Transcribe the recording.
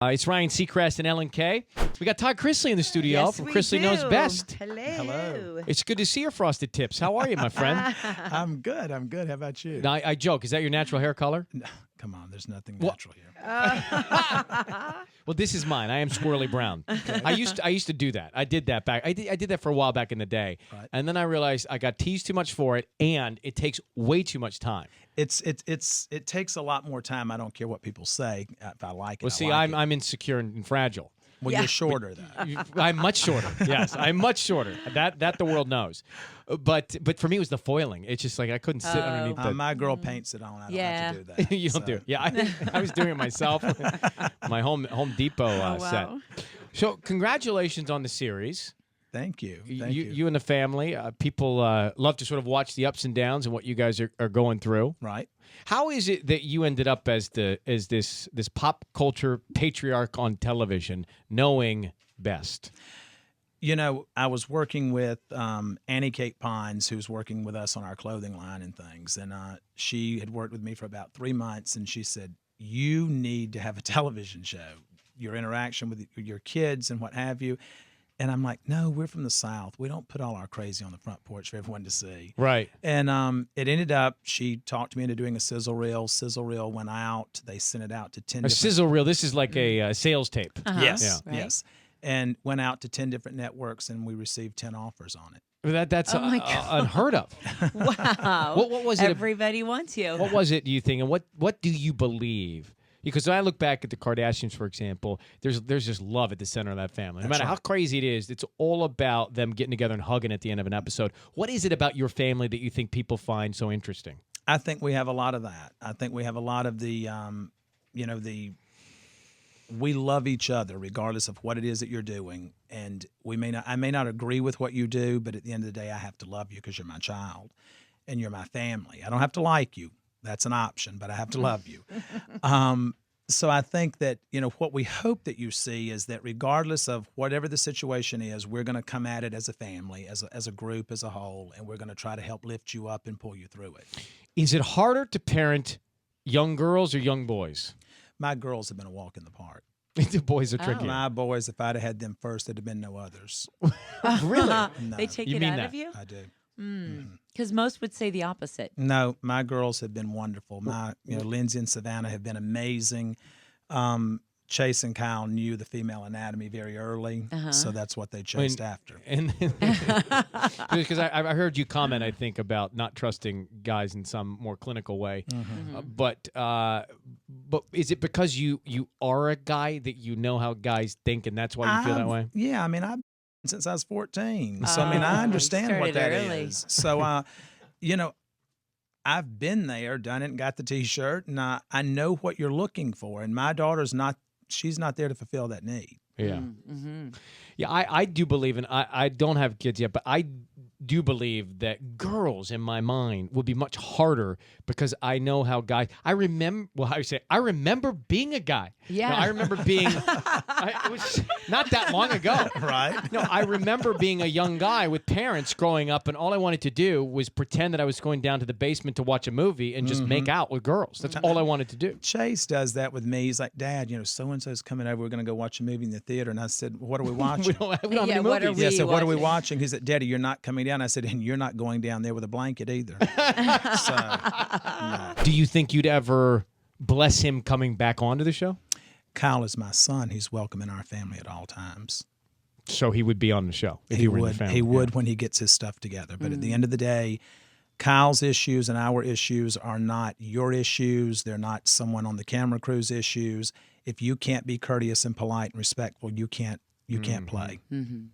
It's Ryan Seacrest and Ellen Kay. We got Todd Chrisley in the studio Yes, from we Chrisley Knows do. Best. Hello. It's good to see your frosted tips. How are you, my friend? I'm good. How about you? Now, I joke. Is that your natural hair color? No, come on, there's nothing natural here. Well, this is mine. I am squirrely brown. I used to do that. I did that back. I did that for a while back in the day, Right. and then I realized I got teased too much for it, and it takes way too much time. It takes a lot more time. I don't care what people say. If I like it, Well, I see, like it. I'm insecure and fragile. Well, Yeah. you're shorter though. I'm much shorter. Yes, I'm much shorter. That the world knows. But for me, it was the foiling. It's just like I couldn't sit underneath the. My girl paints it on. I don't have to do that. You don't do it. Yeah, I was doing it myself. My Home Depot set. So congratulations on the series. Thank you. Thank you. You and the family. People love to sort of watch the ups and downs and what you guys are going through. Right. How is it that you ended up as this pop culture patriarch on television, knowing best? You know, I was working with Annie Kate Pines, who's working with us on our clothing line and things, and she had worked with me for about 3 months, and she said, "You need to have a television show. Your interaction with your kids and what have you." And I'm like, "No, we're from the South. We don't put all our crazy on the front porch for everyone to see." Right. And it ended up, she talked me into doing a sizzle reel. Sizzle reel went out. They sent it out to 10 A different. sizzle reel. This is like a sales tape. Yes, Right. yes. And went out to 10 different networks, and we received 10 offers on it. That's Oh my God. unheard of. Wow. What was it? Everybody wants you. What was it, do you think, and what do you believe? Because when I look back at the Kardashians, for example, there's just love at the center of that family. No matter how crazy it is, it's all about them getting together and hugging at the end of an episode. What is it about your family that you think people find so interesting? I think we have a lot of that. I think we have a lot of the, we love each other regardless of what it is that you're doing. And I may not agree with what you do, but at the end of the day, I have to love you because you're my child and you're my family. I don't have to like you. That's an option, but I have to love you. So I think that, what we hope that you see is that regardless of whatever the situation is, we're going to come at it as a family, as a group, as a whole, and we're going to try to help lift you up and pull you through it. Is it harder to parent young girls or young boys? My girls have been a walk in the park. The boys are tricky. My boys, if I'd have had them first, there'd have been no others. Really? No. They take You it mean out that? of you? I do. Because most would say the opposite. No, my girls have been wonderful. Lindsay and Savannah have been amazing. Chase and Kyle knew the female anatomy very early, so that's what they chased after. And because I heard you comment, I think, about not trusting guys in some more clinical way. But is it because you are a guy that you know how guys think, and that's why you feel that way? Yeah, I've since I was 14, so I you understand what that started early. is. So I've been there, done it, and got the T-shirt, and I know what you're looking for. And my daughter's she's not there to fulfill that need. Yeah. Yeah, I do believe, and I don't have kids yet, but I do believe that girls, in my mind, would be much harder because I know how guys. I remember being a guy. Yeah. No, I remember being. It was not that long ago. Right? No, I remember being a young guy with parents growing up, and all I wanted to do was pretend that I was going down to the basement to watch a movie and just make out with girls. That's all I wanted to do. Chase does that with me. He's like, "Dad, so-and-so's coming over. We're going to go watch a movie in the theater." And I said, "What are we watching?" We don't have any what are movies. we Yeah, I said, "What are we watching?" watching?" He said, "Daddy, you're not coming down." I said, "And you're not going down there with a blanket either." So, no. Do you think you'd ever bless him coming back onto the show? Kyle is my son. He's welcome in our family at all times. So he would be on the show if you were in the family. He would when he gets his stuff together. But at the end of the day, Kyle's issues and our issues are not your issues. They're not someone on the camera crew's issues. If you can't be courteous and polite and respectful, you can't play.